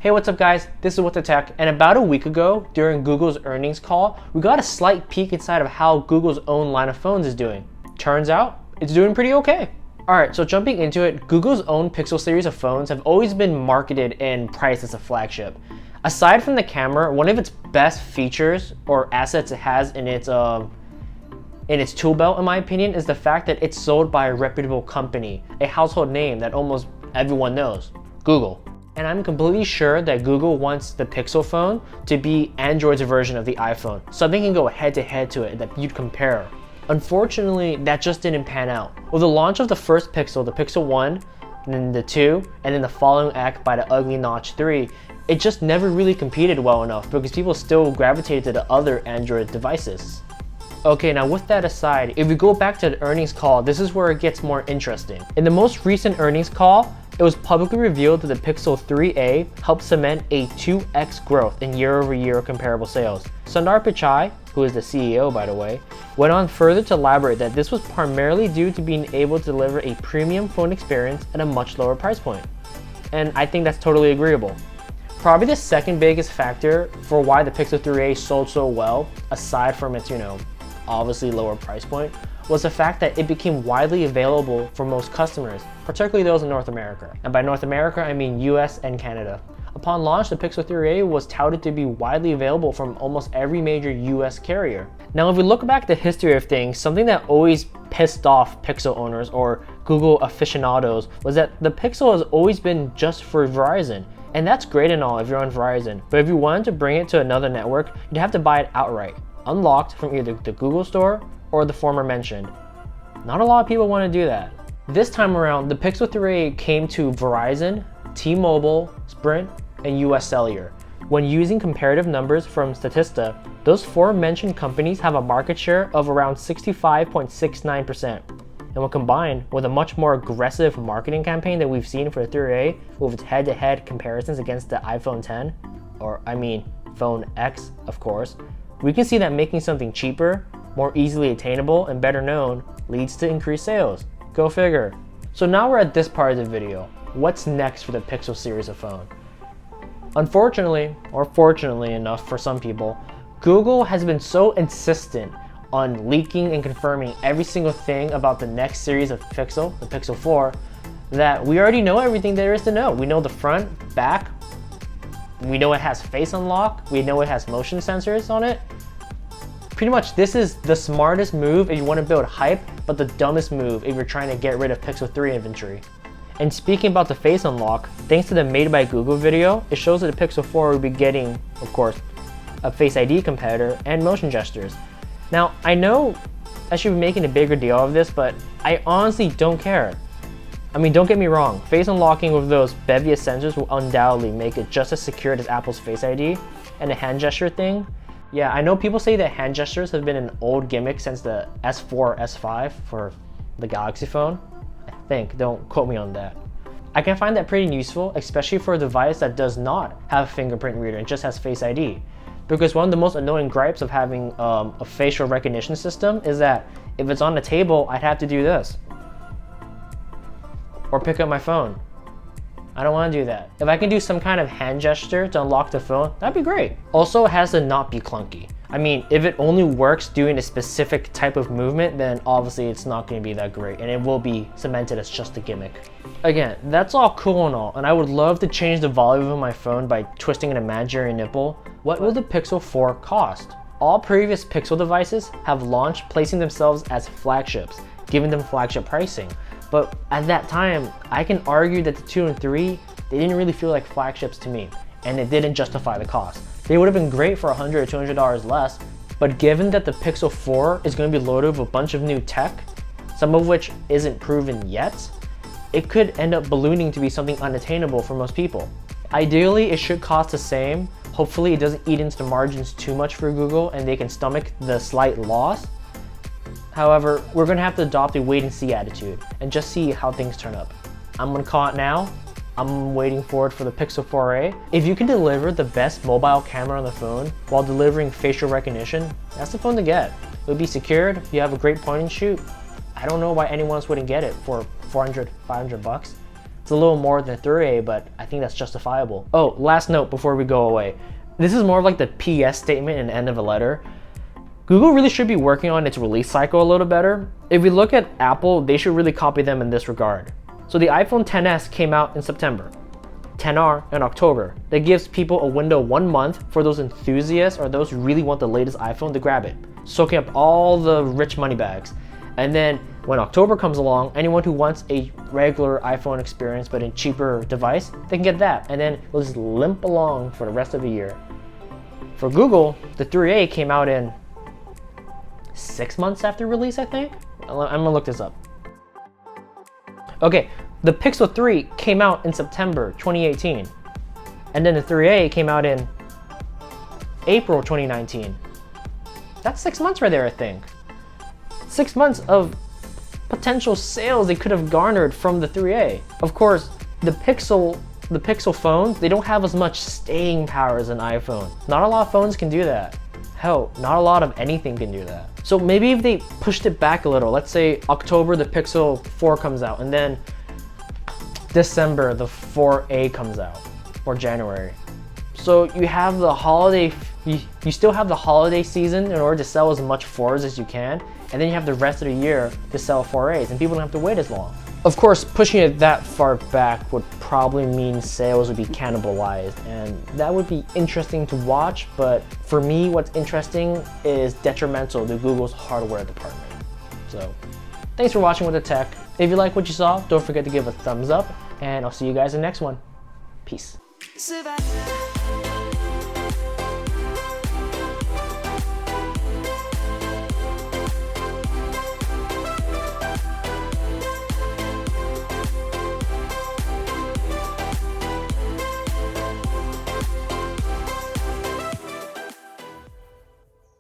Hey, what's up guys? This is What the Tech, and about a week ago, during Google's earnings call, we got a slight peek inside of how Google's own line of phones is doing. Turns out, it's doing pretty okay. Alright, so jumping into it, Google's own Pixel series of phones have always been marketed and priced as a flagship. Aside from the camera, one of its best features or assets it has in its tool belt, in my opinion, is the fact that it's sold by a reputable company, a household name that almost everyone knows, Google. And I'm completely sure that Google wants the Pixel phone to be Android's version of the iPhone, so they can go head to head to it that you'd compare. Unfortunately, that just didn't pan out. With the launch of the first Pixel, the Pixel 1, then the 2, and then the following act by the ugly Notch 3, it just never really competed well enough because people still gravitated to the other Android devices. Okay, now with that aside, if we go back to the earnings call, this is where it gets more interesting. In the most recent earnings call, it was publicly revealed that the Pixel 3a helped cement a 2x growth in year-over-year comparable sales. Sundar Pichai, who is the CEO by the way, went on further to elaborate that this was primarily due to being able to deliver a premium phone experience at a much lower price point. And I think that's totally agreeable. Probably the second biggest factor for why the Pixel 3a sold so well, aside from its, obviously lower price point, was the fact that it became widely available for most customers, particularly those in North America. And by North America, I mean US and Canada. Upon launch, the Pixel 3a was touted to be widely available from almost every major US carrier. Now, if we look back at the history of things, something that always pissed off Pixel owners or Google aficionados was that the Pixel has always been just for Verizon. And that's great and all if you're on Verizon, but if you wanted to bring it to another network, you'd have to buy it outright, unlocked from either the Google Store or the former mentioned. Not a lot of people want to do that. This time around, the Pixel 3a came to Verizon, T-Mobile, Sprint, and US Cellular. When using comparative numbers from Statista, those four mentioned companies have a market share of around 65.69%. And when combined with a much more aggressive marketing campaign that we've seen for the 3a with its head-to-head comparisons against the iPhone 10, Phone X, of course, we can see that making something cheaper, more easily attainable, and better known leads to increased sales. Go figure. So now we're at this part of the video. What's next for the Pixel series of phone? Unfortunately, or fortunately enough for some people, Google has been so insistent on leaking and confirming every single thing about the next series of Pixel, the Pixel 4, that we already know everything there is to know. We know the front, back, we know it has face unlock, we know it has motion sensors on it. Pretty much this is the smartest move if you want to build hype, but the dumbest move if you're trying to get rid of Pixel 3 inventory. And speaking about the face unlock, thanks to the Made by Google video, it shows that the Pixel 4 will be getting, of course, a Face ID competitor and motion gestures. Now, I know I should be making a bigger deal of this, but I honestly don't care. I mean, don't get me wrong, face unlocking with those Bevius sensors will undoubtedly make it just as secure as Apple's Face ID, and the hand gesture thing. Yeah, I know people say that hand gestures have been an old gimmick since the S4, S5 for the Galaxy phone. I think, don't quote me on that. I can find that pretty useful, especially for a device that does not have a fingerprint reader and just has Face ID. Because one of the most annoying gripes of having a facial recognition system is that if it's on the table, I'd have to do this. Or pick up my phone. I don't want to do that. If I can do some kind of hand gesture to unlock the phone, that'd be great. Also, it has to not be clunky. I mean, if it only works doing a specific type of movement, then obviously it's not going to be that great and it will be cemented as just a gimmick. Again, that's all cool and all, and I would love to change the volume of my phone by twisting an imaginary nipple. What will the Pixel 4 cost? All previous Pixel devices have launched placing themselves as flagships, giving them flagship pricing. But at that time, I can argue that the 2 and 3, they didn't really feel like flagships to me, and it didn't justify the cost. They would have been great for $100 or $200 less, but given that the Pixel 4 is going to be loaded with a bunch of new tech, some of which isn't proven yet, it could end up ballooning to be something unattainable for most people. Ideally, it should cost the same. Hopefully it doesn't eat into the margins too much for Google and they can stomach the slight loss. However, we're going to have to adopt a wait and see attitude and just see how things turn up. I'm going to call it now. I'm waiting for it for the Pixel 4a. If you can deliver the best mobile camera on the phone while delivering facial recognition, that's the phone to get. It would be secured, you have a great point and shoot. I don't know why anyone else wouldn't get it for 400, 500 bucks. It's a little more than 3A, but I think that's justifiable. Oh, last note before we go away. This is more of like the PS statement and end of a letter. Google really should be working on its release cycle a little better. If we look at Apple, they should really copy them in this regard. So the iPhone XS came out in September, XR in October. That gives people a window 1 month for those enthusiasts or those who really want the latest iPhone to grab it, soaking up all the rich money bags. And then when October comes along, anyone who wants a regular iPhone experience but in cheaper device, they can get that. And then it'll just limp along for the rest of the year. For Google, the 3A came out in 6 months after release, I think. I'm gonna look this up. Okay, the Pixel 3 came out in September 2018. And then the 3A came out in April 2019. That's 6 months right there, I think. 6 months of potential sales they could have garnered from the 3A. Of course, the Pixel phones, they don't have as much staying power as an iPhone. Not a lot of phones can do that. Hell, not a lot of anything can do that. So maybe if they pushed it back a little, let's say October the Pixel 4 comes out, and then December the 4A comes out, or January. So you have the holiday, you still have the holiday season in order to sell as much 4s as you can, and then you have the rest of the year to sell 4As, and people don't have to wait as long. Of course, pushing it that far back would probably mean sales would be cannibalized, and that would be interesting to watch, but for me, what's interesting is detrimental to Google's hardware department. So, thanks for watching What the Tech. If you like what you saw, don't forget to give a thumbs up, and I'll see you guys in the next one. Peace.